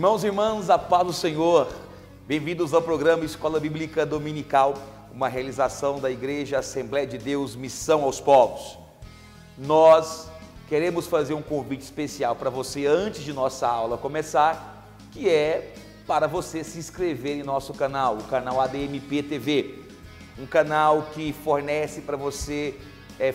Irmãos e irmãs, a paz do Senhor, bem-vindos ao programa Escola Bíblica Dominical, uma realização da Igreja Assembleia de Deus Missão aos Povos. Nós queremos fazer um convite especial para você antes de nossa aula começar, que é para você se inscrever em nosso canal, o canal ADMP TV, um canal que fornece para você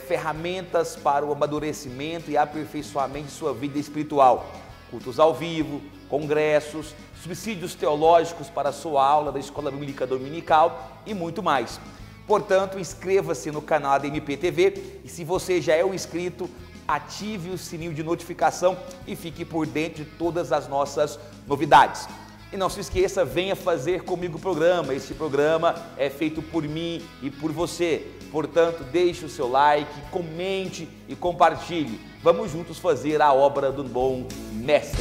ferramentas para o amadurecimento e aperfeiçoamento de sua vida espiritual, cultos ao vivo, congressos, subsídios teológicos para a sua aula da Escola Bíblica Dominical e muito mais. Portanto, inscreva-se no canal ADMP TV e se você já é um inscrito, ative o sininho de notificação e fique por dentro de todas as nossas novidades. E não se esqueça, venha fazer comigo o programa. Este programa é feito por mim e por você. Portanto, deixe o seu like, comente e compartilhe. Vamos juntos fazer a obra do bom mestre.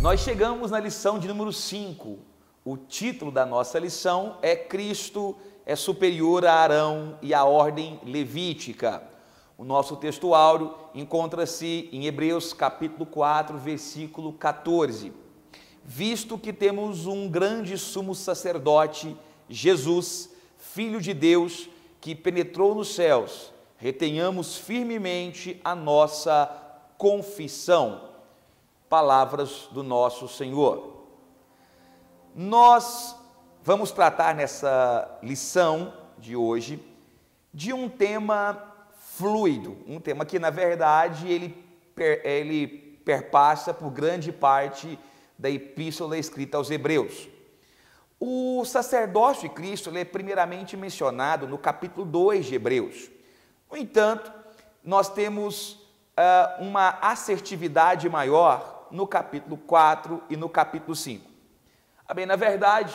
Nós chegamos na lição de número 5. O título da nossa lição é Cristo é superior a Arão e à ordem levítica. O nosso texto áureo encontra-se em Hebreus capítulo 4, versículo 14. Visto que temos um grande sumo sacerdote, Jesus, Filho de Deus, que penetrou nos céus, retenhamos firmemente a nossa confissão. Palavras do nosso Senhor. Nós vamos tratar nessa lição de hoje de um tema fluido, um tema que na verdade ele perpassa por grande parte da epístola escrita aos Hebreus. O sacerdócio de Cristo é primeiramente mencionado no capítulo 2 de Hebreus. No entanto, nós temos uma assertividade maior no capítulo 4 e no capítulo 5. Bem, na verdade,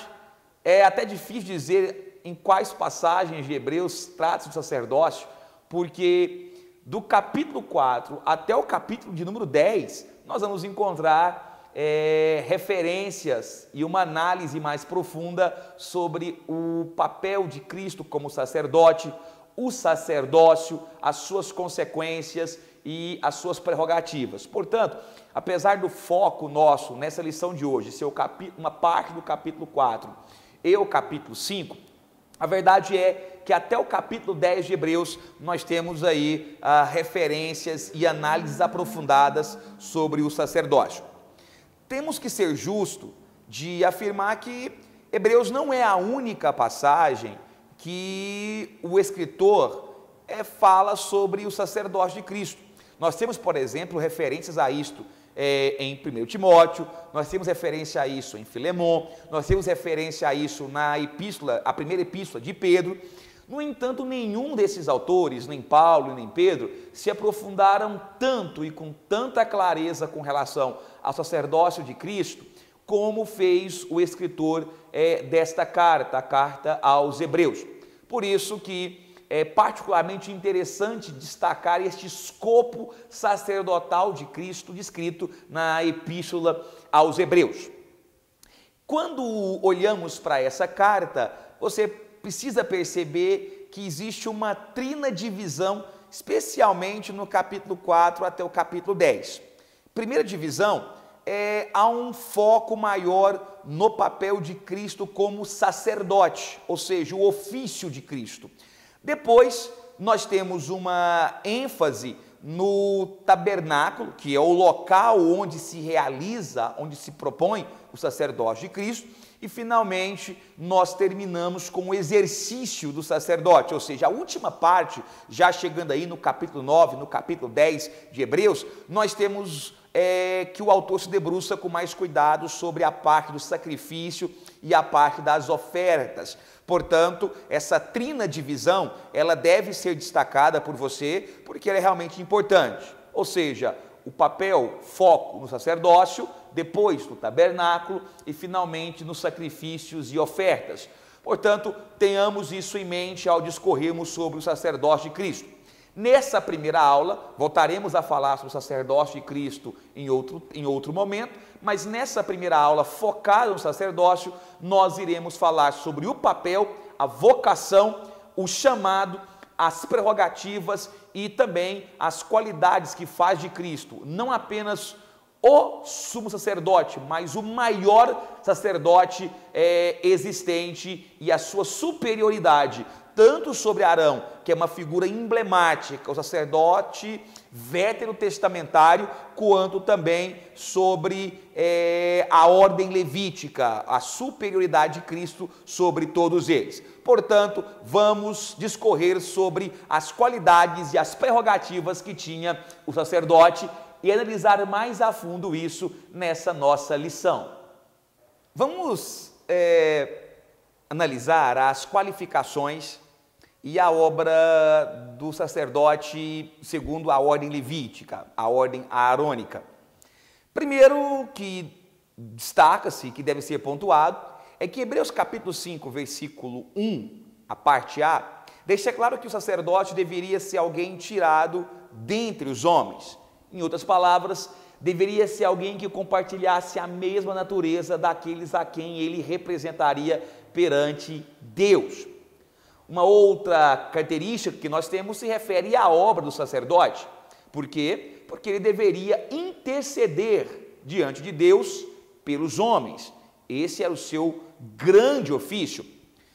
é até difícil dizer em quais passagens de Hebreus trata-se do sacerdócio, porque do capítulo 4 até o capítulo de número 10, nós vamos encontrar referências e uma análise mais profunda sobre o papel de Cristo como sacerdote, o sacerdócio, as suas consequências e as suas prerrogativas. Portanto, apesar do foco nosso nessa lição de hoje ser uma parte do capítulo 4 e o capítulo 5, a verdade é que até o capítulo 10 de Hebreus nós temos aí referências e análises aprofundadas sobre o sacerdócio. Temos que ser justo de afirmar que Hebreus não é a única passagem que o escritor fala sobre o sacerdócio de Cristo. Nós temos, por exemplo, referências a isto em 1 Timóteo, nós temos referência a isso em Filemon, nós temos referência a isso na epístola, a primeira epístola de Pedro. No entanto, nenhum desses autores, nem Paulo nem Pedro, se aprofundaram tanto e com tanta clareza com relação ao sacerdócio de Cristo, como fez o escritor desta carta, a carta aos Hebreus. Por isso que é particularmente interessante destacar este escopo sacerdotal de Cristo descrito na epístola aos Hebreus. Quando olhamos para essa carta, você precisa perceber que existe uma trina divisão, especialmente no capítulo 4 até o capítulo 10. Primeira divisão, há um foco maior no papel de Cristo como sacerdote, ou seja, o ofício de Cristo. Depois, nós temos uma ênfase no tabernáculo, que é o local onde se realiza, onde se propõe o sacerdócio de Cristo. E, finalmente, nós terminamos com o exercício do sacerdote, ou seja, a última parte, já chegando aí no capítulo 9, no capítulo 10 de Hebreus, nós temos que o autor se debruça com mais cuidado sobre a parte do sacrifício e a parte das ofertas. Portanto, essa trina divisão, ela deve ser destacada por você, porque ela é realmente importante. Ou seja, o papel, foco no sacerdócio, depois no tabernáculo e finalmente nos sacrifícios e ofertas. Portanto, tenhamos isso em mente ao discorrermos sobre o sacerdócio de Cristo. Nessa primeira aula, voltaremos a falar sobre o sacerdócio de Cristo em outro momento, mas nessa primeira aula focada no sacerdócio, nós iremos falar sobre o papel, a vocação, o chamado, as prerrogativas e também as qualidades que faz de Cristo, não apenas o sumo sacerdote, mas o maior sacerdote existente, e a sua superioridade, tanto sobre Arão, que é uma figura emblemática, o sacerdote veterotestamentário, quanto também sobre a ordem levítica, a superioridade de Cristo sobre todos eles. Portanto, vamos discorrer sobre as qualidades e as prerrogativas que tinha o sacerdote e analisar mais a fundo isso nessa nossa lição. Vamos analisar as qualificações e a obra do sacerdote segundo a ordem levítica, a ordem aarônica. Primeiro que destaca-se, que deve ser pontuado, é que Hebreus capítulo 5, versículo 1, a parte A, deixa claro que o sacerdote deveria ser alguém tirado dentre os homens. Em outras palavras, deveria ser alguém que compartilhasse a mesma natureza daqueles a quem ele representaria perante Deus. Uma outra característica que nós temos se refere à obra do sacerdote. Por quê? Porque ele deveria interceder diante de Deus pelos homens. Esse era o seu grande ofício.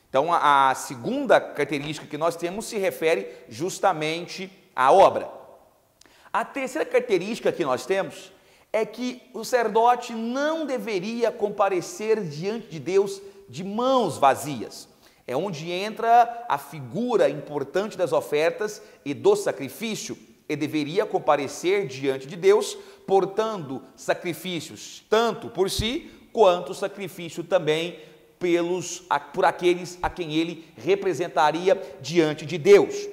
Então, a segunda característica que nós temos se refere justamente à obra. A terceira característica que nós temos é que o sacerdote não deveria comparecer diante de Deus de mãos vazias. É onde entra a figura importante das ofertas e do sacrifício. Ele deveria comparecer diante de Deus, portando sacrifícios tanto por si, quanto sacrifício também por aqueles a quem ele representaria diante de Deus.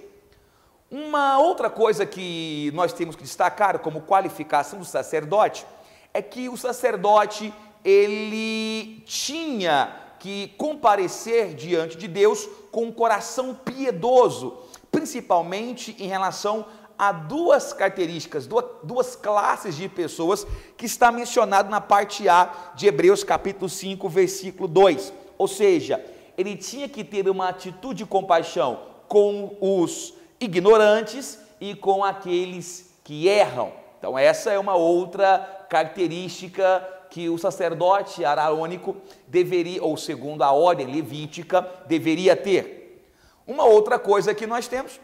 Uma outra coisa que nós temos que destacar como qualificação do sacerdote é que o sacerdote, ele tinha que comparecer diante de Deus com um coração piedoso, principalmente em relação a duas características, duas classes de pessoas que está mencionado na parte A de Hebreus capítulo 5, versículo 2. Ou seja, ele tinha que ter uma atitude de compaixão com os ignorantes e com aqueles que erram. Então essa é uma outra característica que o sacerdote arônico deveria, ou segundo a ordem levítica, deveria ter. Uma outra coisa que nós temos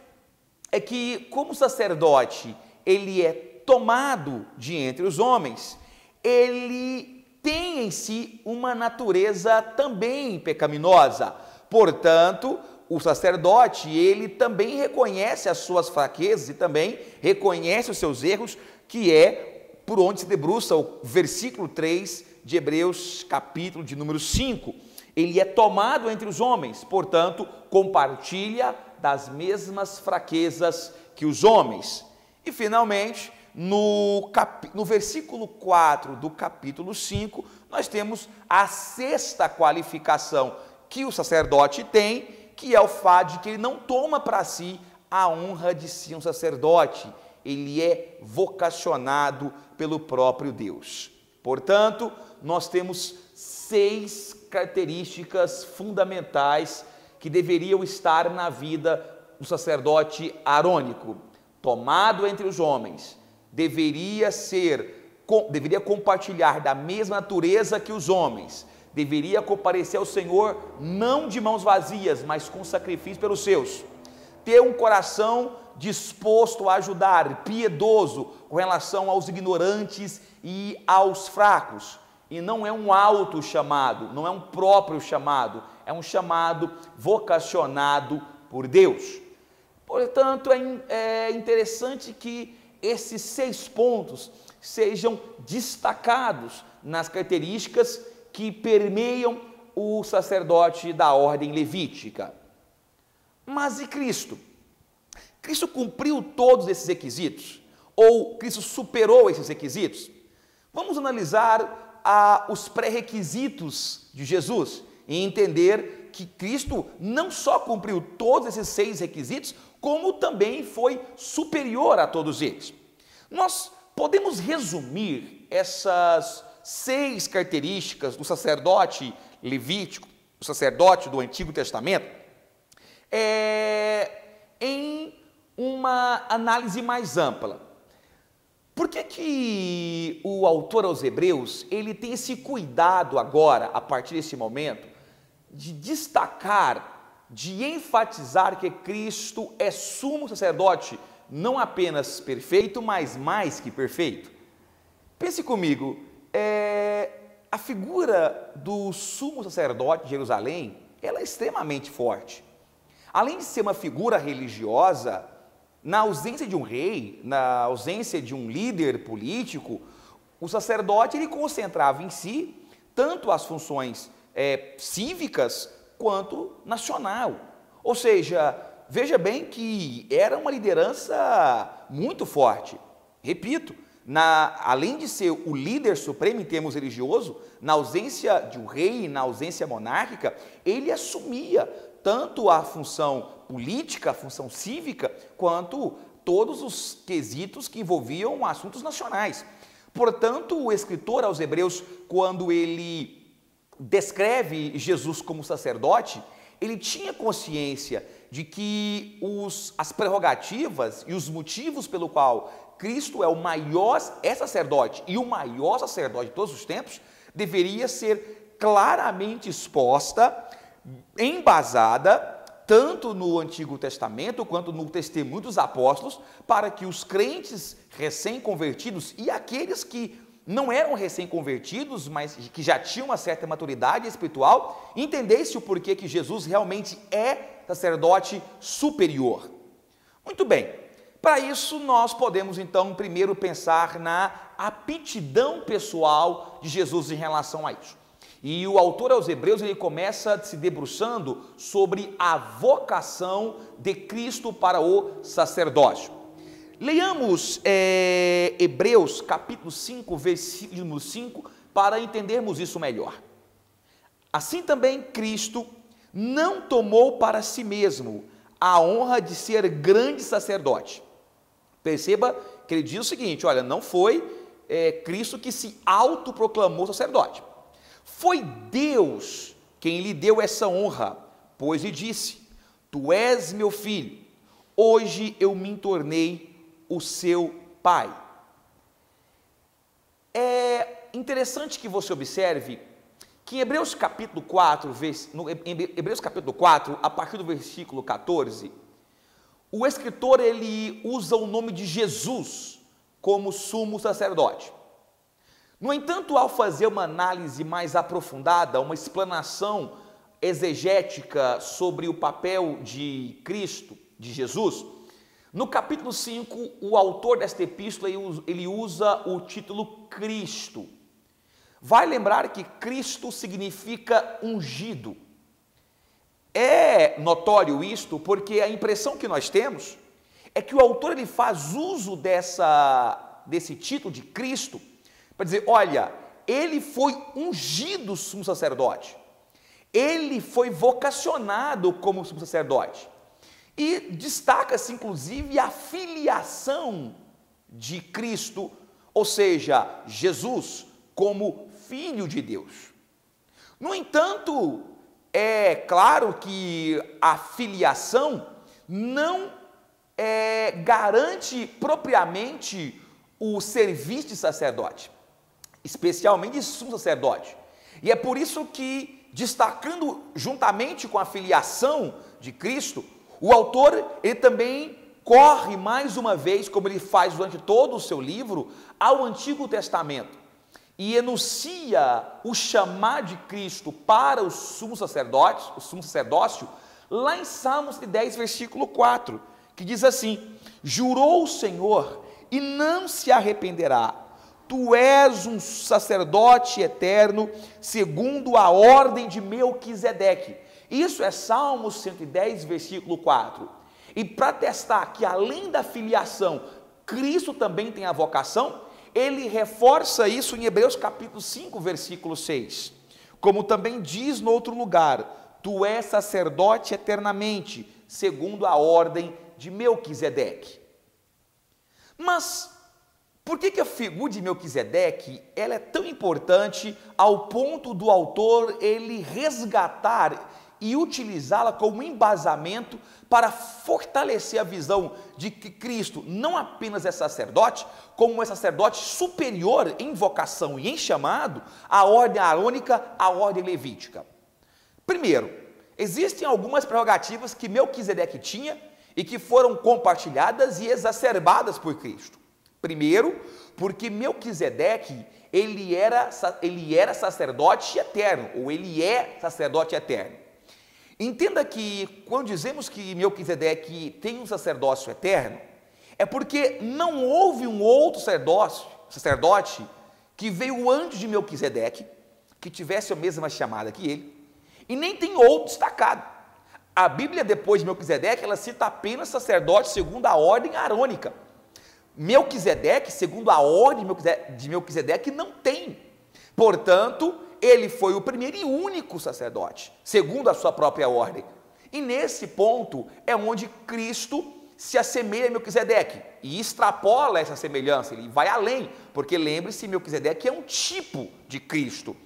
é que, como o sacerdote ele é tomado de entre os homens, ele tem em si uma natureza também pecaminosa. Portanto, o sacerdote, ele também reconhece as suas fraquezas e também reconhece os seus erros, que é por onde se debruça o versículo 3 de Hebreus, capítulo de número 5. Ele é tomado entre os homens, portanto, compartilha das mesmas fraquezas que os homens. E, finalmente, no versículo 4 do capítulo 5, nós temos a sexta qualificação que o sacerdote tem, que é o fato de que ele não toma para si a honra de ser um sacerdote. Ele é vocacionado pelo próprio Deus. Portanto, nós temos 6 características fundamentais que deveriam estar na vida do sacerdote arônico. Tomado entre os homens, deveria compartilhar da mesma natureza que os homens, deveria comparecer ao Senhor não de mãos vazias, mas com sacrifício pelos seus. Ter um coração disposto a ajudar, piedoso com relação aos ignorantes e aos fracos. E não é um auto chamado, não é um próprio chamado, é um chamado vocacionado por Deus. Portanto, é interessante que esses 6 pontos sejam destacados nas características que permeiam o sacerdote da ordem levítica. Mas e Cristo? Cristo cumpriu todos esses requisitos? Ou Cristo superou esses requisitos? Vamos analisar os pré-requisitos de Jesus e entender que Cristo não só cumpriu todos esses 6 requisitos, como também foi superior a todos eles. Nós podemos resumir essas 6 características do sacerdote levítico, do sacerdote do Antigo Testamento, em uma análise mais ampla. Por que o autor aos Hebreus, ele tem esse cuidado agora, a partir desse momento, de destacar, de enfatizar que Cristo é sumo sacerdote, não apenas perfeito, mas mais que perfeito? Pense comigo, a figura do sumo sacerdote de Jerusalém, ela é extremamente forte. Além de ser uma figura religiosa, na ausência de um rei, na ausência de um líder político, o sacerdote ele concentrava em si tanto as funções cívicas quanto nacional. Ou seja, veja bem que era uma liderança muito forte. Repito, além de ser o líder supremo em termos religiosos, na ausência de um rei, na ausência monárquica, ele assumia tanto a função política, a função cívica, quanto todos os quesitos que envolviam assuntos nacionais. Portanto, o escritor aos Hebreus, quando ele descreve Jesus como sacerdote, ele tinha consciência de que as prerrogativas e os motivos pelo qual Cristo é o maior sacerdote e o maior sacerdote de todos os tempos, deveria ser claramente exposta, embasada, tanto no Antigo Testamento quanto no Testemunho dos Apóstolos, para que os crentes recém-convertidos e aqueles que não eram recém-convertidos, mas que já tinham uma certa maturidade espiritual, entendessem o porquê que Jesus realmente é sacerdote superior. Muito bem, para isso nós podemos então primeiro pensar na aptidão pessoal de Jesus em relação a isso. E o autor aos Hebreus, ele começa se debruçando sobre a vocação de Cristo para o sacerdócio. Leiamos Hebreus capítulo 5, versículo 5, para entendermos isso melhor. Assim também Cristo não tomou para si mesmo a honra de ser grande sacerdote. Perceba que ele diz o seguinte, olha, não foi Cristo que se autoproclamou sacerdote. Foi Deus quem lhe deu essa honra, pois lhe disse, tu és meu filho, hoje eu me tornei o seu pai. É interessante que você observe que em Hebreus capítulo 4, a partir do versículo 14, o escritor ele usa o nome de Jesus como sumo sacerdote. No entanto, ao fazer uma análise mais aprofundada, uma explanação exegética sobre o papel de Cristo, de Jesus, no capítulo 5, o autor desta epístola ele usa o título Cristo. Vai lembrar que Cristo significa ungido. É notório isto porque a impressão que nós temos é que o autor ele faz uso desse título de Cristo para dizer, olha, ele foi ungido sumo sacerdote, ele foi vocacionado como sumo sacerdote, e destaca-se inclusive a filiação de Cristo, ou seja, Jesus como Filho de Deus. No entanto, é claro que a filiação não garante propriamente o serviço de sacerdote, especialmente de sumo sacerdote. E é por isso que, destacando juntamente com a filiação de Cristo, o autor ele também corre mais uma vez, como ele faz durante todo o seu livro, ao Antigo Testamento e enuncia o chamar de Cristo para o sumo sacerdócio, lá em Salmos 10, versículo 4, que diz assim, jurou o Senhor e não se arrependerá, tu és um sacerdote eterno, segundo a ordem de Melquisedeque. Isso é Salmos 110, versículo 4. E para testar que além da filiação, Cristo também tem a vocação, ele reforça isso em Hebreus capítulo 5, versículo 6. Como também diz no outro lugar, tu és sacerdote eternamente, segundo a ordem de Melquisedeque. Mas por que a figura de Melquisedeque ela é tão importante ao ponto do autor ele resgatar e utilizá-la como embasamento para fortalecer a visão de que Cristo não apenas é sacerdote, como é sacerdote superior em vocação e em chamado à ordem arônica, à ordem levítica. Primeiro, existem algumas prerrogativas que Melquisedeque tinha e que foram compartilhadas e exacerbadas por Cristo. Primeiro, porque Melquisedeque, ele era sacerdote eterno, ou ele é sacerdote eterno. Entenda que quando dizemos que Melquisedeque tem um sacerdócio eterno, é porque não houve um outro sacerdote que veio antes de Melquisedeque, que tivesse a mesma chamada que ele, e nem tem outro destacado. A Bíblia, depois de Melquisedeque, ela cita apenas sacerdote segundo a ordem arônica. Melquisedeque, segundo a ordem de Melquisedeque, não tem. Portanto, ele foi o primeiro e único sacerdote, segundo a sua própria ordem. E nesse ponto é onde Cristo se assemelha a Melquisedeque e extrapola essa semelhança, ele vai além, porque lembre-se, Melquisedeque é um tipo de Cristo.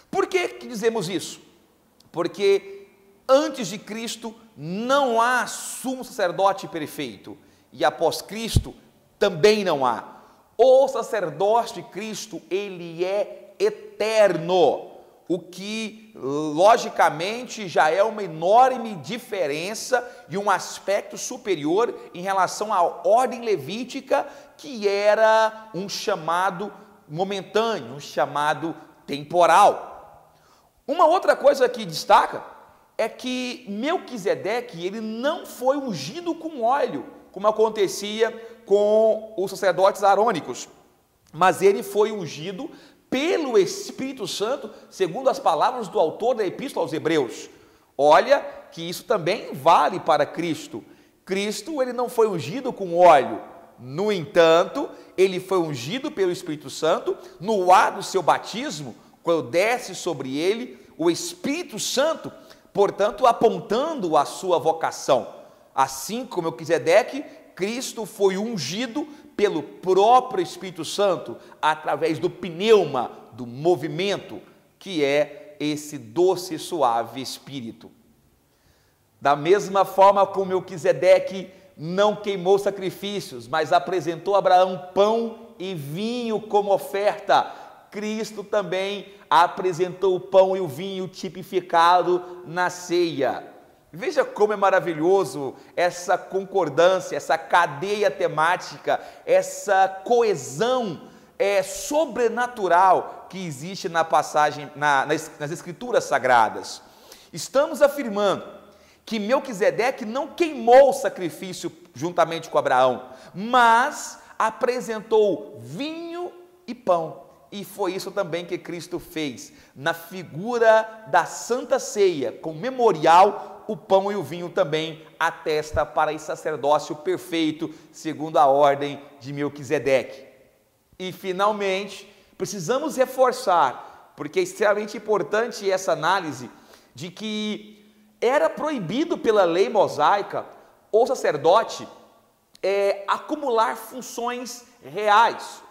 Por que dizemos isso? Porque antes de Cristo não há sumo sacerdote perfeito, e após Cristo também não há. O sacerdócio de Cristo, ele é eterno, o que logicamente já é uma enorme diferença e um aspecto superior em relação à ordem levítica, que era um chamado momentâneo, um chamado temporal. Uma outra coisa que destaca é que Melquisedeque, ele não foi ungido com óleo, como acontecia com os sacerdotes arônicos, mas ele foi ungido pelo Espírito Santo, segundo as palavras do autor da Epístola aos Hebreus. Olha que isso também vale para Cristo. Cristo, ele não foi ungido com óleo, no entanto, ele foi ungido pelo Espírito Santo no ar do seu batismo, quando desce sobre ele o Espírito Santo, portanto, apontando a sua vocação. Assim como Melquisedeque, Cristo foi ungido pelo próprio Espírito Santo, através do pneuma, do movimento, que é esse doce e suave Espírito. Da mesma forma como Melquisedeque não queimou sacrifícios, mas apresentou a Abraão pão e vinho como oferta, Cristo também apresentou o pão e o vinho tipificado na ceia. Veja como é maravilhoso essa concordância, essa cadeia temática, essa coesão sobrenatural que existe na passagem, nas Escrituras Sagradas. Estamos afirmando que Melquisedeque não queimou o sacrifício juntamente com Abraão, mas apresentou vinho e pão. E foi isso também que Cristo fez, na figura da Santa Ceia, com memorial. O pão e o vinho também atesta para esse sacerdócio perfeito, segundo a ordem de Melquisedeque. E, finalmente, precisamos reforçar, porque é extremamente importante essa análise, de que era proibido pela lei mosaica o sacerdote acumular funções reais,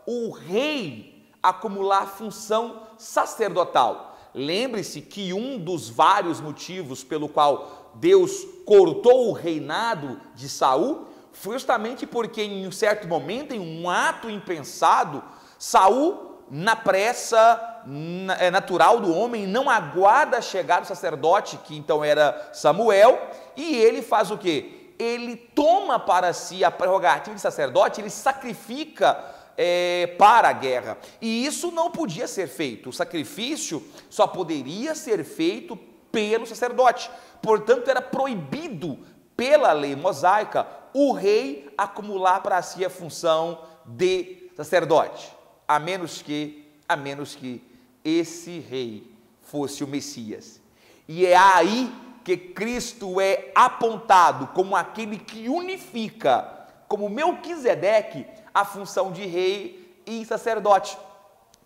o rei acumular função sacerdotal. Lembre-se que um dos vários motivos pelo qual Deus cortou o reinado de Saul foi justamente porque em um certo momento, em um ato impensado, Saul, na pressa natural do homem, não aguarda a chegada do sacerdote, que então era Samuel, e ele faz o quê? Ele toma para si a prerrogativa de sacerdote, ele sacrifica para a guerra, e isso não podia ser feito. O sacrifício só poderia ser feito pelo sacerdote, portanto era proibido pela lei mosaica o rei acumular para si a função de sacerdote, a menos que esse rei fosse o Messias. E é aí que Cristo é apontado como aquele que unifica, como Melquisedeque, a função de rei e sacerdote,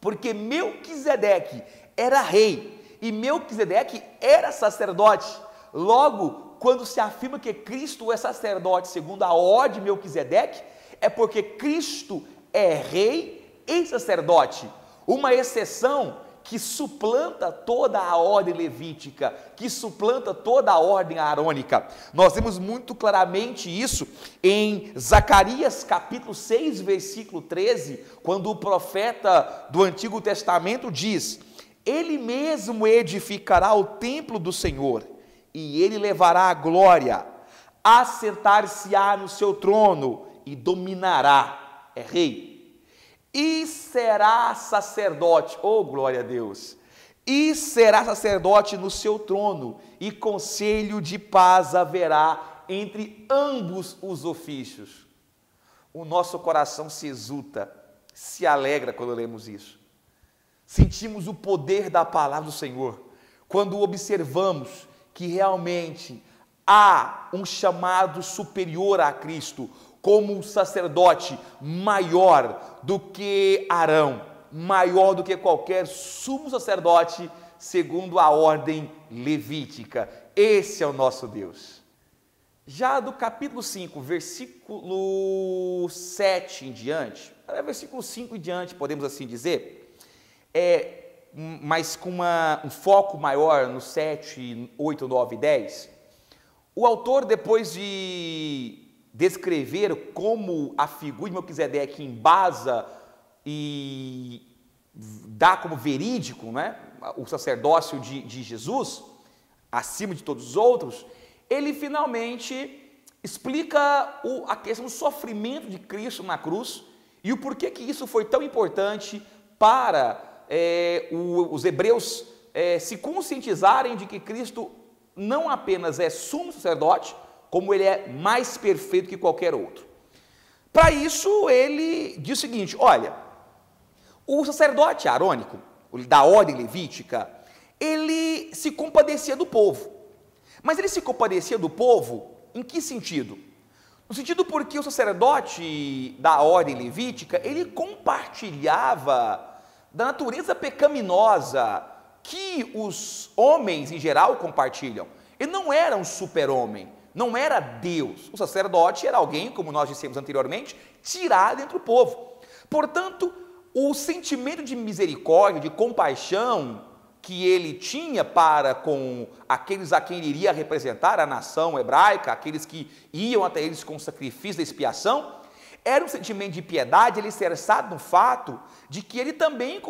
porque Melquisedeque era rei e Melquisedeque era sacerdote. Logo, quando se afirma que Cristo é sacerdote segundo a ordem de Melquisedeque, é porque Cristo é rei e sacerdote. Uma exceção que suplanta toda a ordem levítica, que suplanta toda a ordem arônica. Nós vemos muito claramente isso em Zacarias capítulo 6, versículo 13, quando o profeta do Antigo Testamento diz: ele mesmo edificará o templo do Senhor, e ele levará a glória, assentar-se-á no seu trono e dominará, é rei. E será sacerdote, oh glória a Deus, e será sacerdote no seu trono, e conselho de paz haverá entre ambos os ofícios. O nosso coração se exulta, se alegra quando lemos isso. Sentimos o poder da palavra do Senhor, quando observamos que realmente há um chamado superior a Cristo, como um sacerdote maior do que Arão, maior do que qualquer sumo sacerdote, segundo a ordem levítica. Esse é o nosso Deus. Já do capítulo 5, versículo 7 em diante, versículo 5 em diante, podemos assim dizer, mas com um foco maior no 7, 8, 9 e 10, o autor, depois de descrever como a figura de Melquisedeque embasa e dá como verídico, né, o sacerdócio de Jesus, acima de todos os outros, ele finalmente explica a questão do sofrimento de Cristo na cruz e o porquê que isso foi tão importante para os hebreus se conscientizarem de que Cristo não apenas é sumo sacerdote, como ele é mais perfeito que qualquer outro. Para isso, ele diz o seguinte: olha, o sacerdote arônico, da ordem levítica, ele se compadecia do povo. Mas ele se compadecia do povo em que sentido? No sentido porque o sacerdote da ordem levítica, ele compartilhava da natureza pecaminosa que os homens em geral compartilham. Ele não era um super-homem, não era Deus. O sacerdote era alguém, como nós dissemos anteriormente, tirado entre o povo. Portanto, o sentimento de misericórdia, de compaixão que ele tinha para com aqueles a quem ele iria representar, a nação hebraica, aqueles que iam até eles com sacrifício da expiação, era um sentimento de piedade alicerçado no fato de que ele também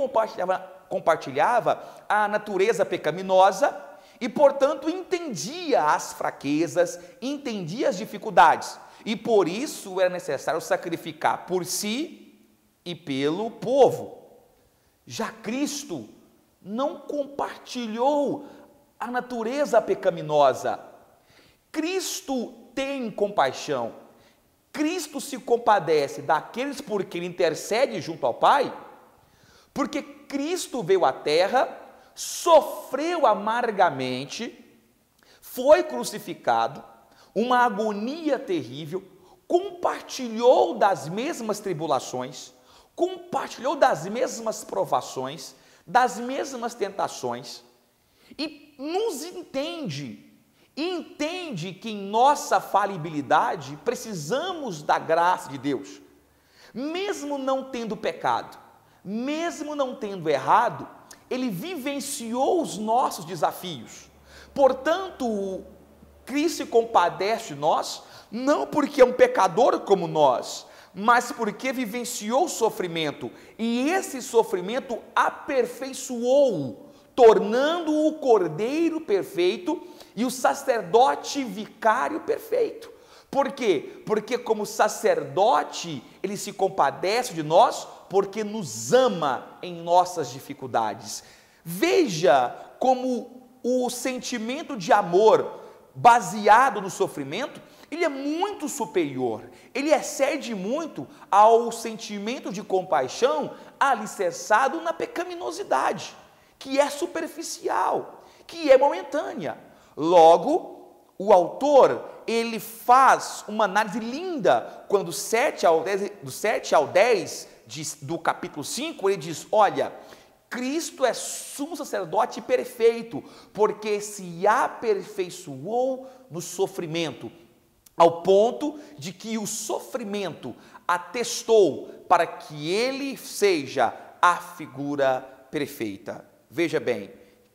compartilhava a natureza pecaminosa e, portanto, entendia as fraquezas, entendia as dificuldades. E por isso era necessário sacrificar por si e pelo povo. Já Cristo não compartilhou a natureza pecaminosa. Cristo tem compaixão. Cristo se compadece daqueles por quem ele intercede junto ao Pai, porque Cristo veio à terra, sofreu amargamente, foi crucificado, uma agonia terrível, compartilhou das mesmas tribulações, compartilhou das mesmas provações, das mesmas tentações, e nos entende que em nossa falibilidade precisamos da graça de Deus. Mesmo não tendo pecado, mesmo não tendo errado, ele vivenciou os nossos desafios. Portanto, Cristo se compadece de nós, não porque é um pecador como nós, mas porque vivenciou o sofrimento, e esse sofrimento aperfeiçoou, tornando-o o Cordeiro perfeito e o sacerdote vicário perfeito. Por quê? Porque como sacerdote, ele se compadece de nós, porque nos ama em nossas dificuldades. Veja como o sentimento de amor baseado no sofrimento, ele é muito superior, ele excede muito ao sentimento de compaixão alicerçado na pecaminosidade, que é superficial, que é momentânea. Logo, o autor, ele faz uma análise linda, quando do 7 ao 10 do capítulo 5, ele diz: olha, Cristo é sumo sacerdote perfeito, porque se aperfeiçoou no sofrimento, ao ponto de que o sofrimento atestou para que ele seja a figura perfeita. Veja bem,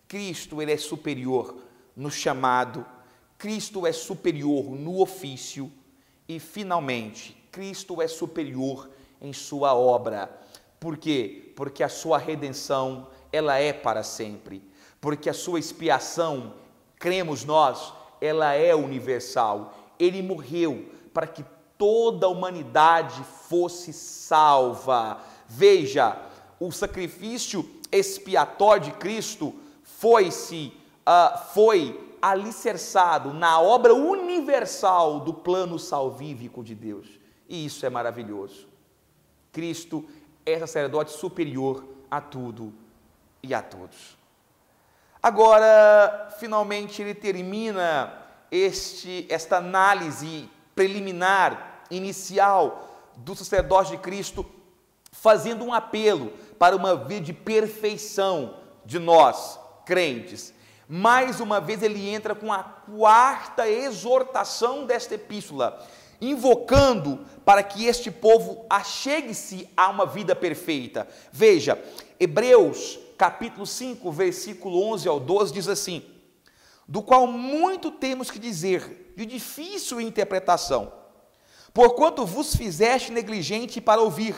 Cristo ele é superior no chamado, Cristo é superior no ofício e, finalmente, Cristo é superior em sua obra. Por quê? Porque a sua redenção, ela é para sempre. Porque a sua expiação, cremos nós, ela é universal. Ele morreu para que toda a humanidade fosse salva. Veja, o sacrifício expiatório de Cristo foi alicerçado na obra universal do plano salvífico de Deus. E isso é maravilhoso. Cristo é sacerdote superior a tudo e a todos. Agora, finalmente, ele termina esta análise preliminar, inicial, do sacerdócio de Cristo, fazendo um apelo para uma vida de perfeição de nós, crentes. Mais uma vez ele entra com a quarta exortação desta epístola, invocando para que este povo achegue-se a uma vida perfeita. Veja, Hebreus capítulo 5, versículo 11 ao 12 diz assim: do qual muito temos que dizer, de difícil interpretação, porquanto vos fizeste negligente para ouvir,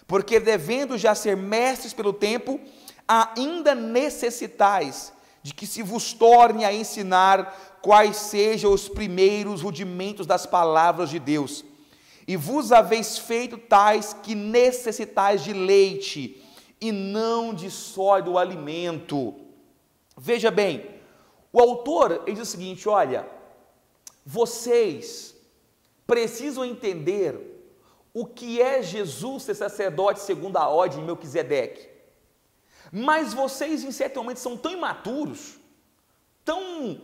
porque devendo já ser mestres pelo tempo, ainda necessitais de que se vos torne a ensinar quais sejam os primeiros rudimentos das palavras de Deus. E vos haveis feito tais que necessitais de leite, e não de sólido alimento. Veja bem, o autor ele diz o seguinte: olha, vocês precisam entender o que é Jesus ser sacerdote segundo a ordem de Melquisedeque. Mas vocês, em certo momento, são tão imaturos, tão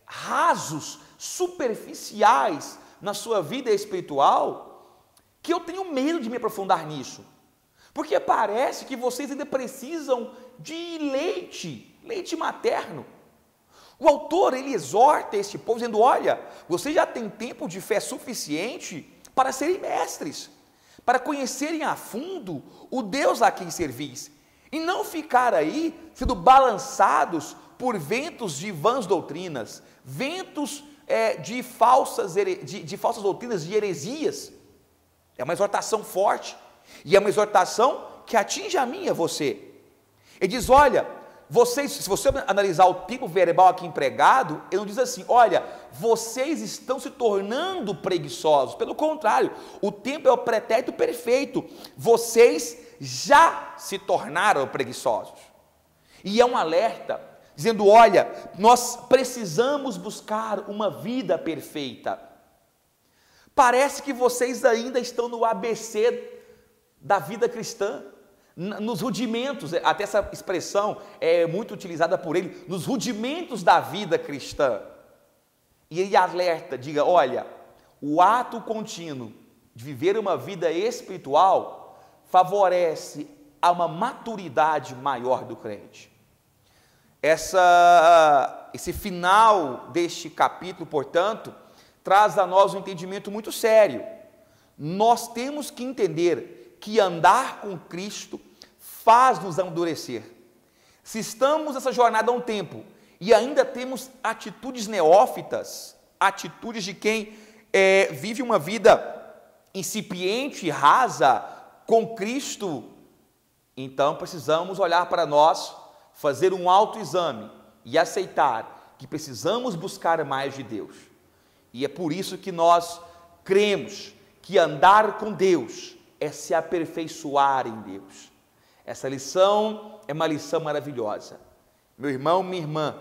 rasos, superficiais na sua vida espiritual, que eu tenho medo de me aprofundar nisso. Porque parece que vocês ainda precisam de leite materno. O autor, ele exorta este povo, dizendo: olha, vocês já têm tempo de fé suficiente para serem mestres, para conhecerem a fundo o Deus a quem servis, e não ficar aí sendo balançados por ventos de vãs doutrinas, ventos de falsas doutrinas, de heresias. É uma exortação forte, e é uma exortação que atinge a mim e a você. Ele diz: olha, vocês, se você analisar o tipo verbal aqui empregado, ele não diz assim: olha, vocês estão se tornando preguiçosos. Pelo contrário, o tempo é o pretérito perfeito. Vocês já se tornaram preguiçosos. E é um alerta, dizendo: olha, nós precisamos buscar uma vida perfeita. Parece que vocês ainda estão no ABC da vida cristã, nos rudimentos, até essa expressão é muito utilizada por ele, nos rudimentos da vida cristã. E ele alerta, diga: olha, o ato contínuo de viver uma vida espiritual favorece a uma maturidade maior do crente. Esse final deste capítulo, portanto, traz a nós um entendimento muito sério. Nós temos que entender que andar com Cristo faz-nos amadurecer. Se estamos nessa jornada há um tempo e ainda temos atitudes neófitas, atitudes de quem vive uma vida incipiente, rasa com Cristo, então precisamos olhar para nós, fazer um autoexame e aceitar que precisamos buscar mais de Deus. E é por isso que nós cremos que andar com Deus é se aperfeiçoar em Deus. Essa lição é uma lição maravilhosa. Meu irmão, minha irmã,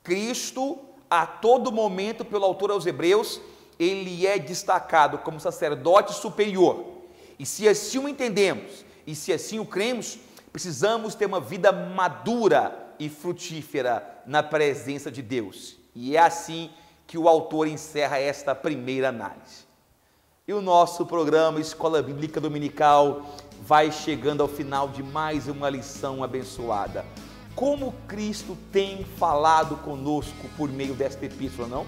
Cristo, a todo momento, pelo autor aos Hebreus, ele é destacado como sacerdote superior. E se assim o entendemos, e se assim o cremos, precisamos ter uma vida madura e frutífera na presença de Deus. E é assim que o autor encerra esta primeira análise. E o nosso programa Escola Bíblica Dominical vai chegando ao final de mais uma lição abençoada. Como Cristo tem falado conosco por meio desta epístola, não?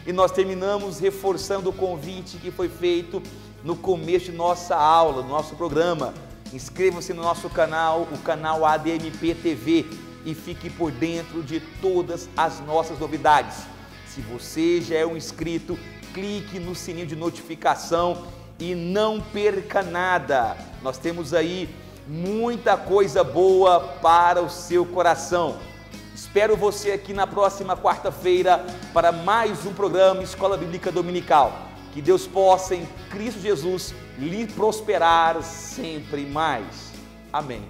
E nós terminamos reforçando o convite que foi feito no começo de nossa aula, do nosso programa. Inscreva-se no nosso canal, o canal ADMP TV, e fique por dentro de todas as nossas novidades. Se você já é um inscrito, clique no sininho de notificação e não perca nada. Nós temos aí muita coisa boa para o seu coração. Espero você aqui na próxima quarta-feira para mais um programa Escola Bíblica Dominical. Que Deus possa, em Cristo Jesus, lhe prosperar sempre mais. Amém.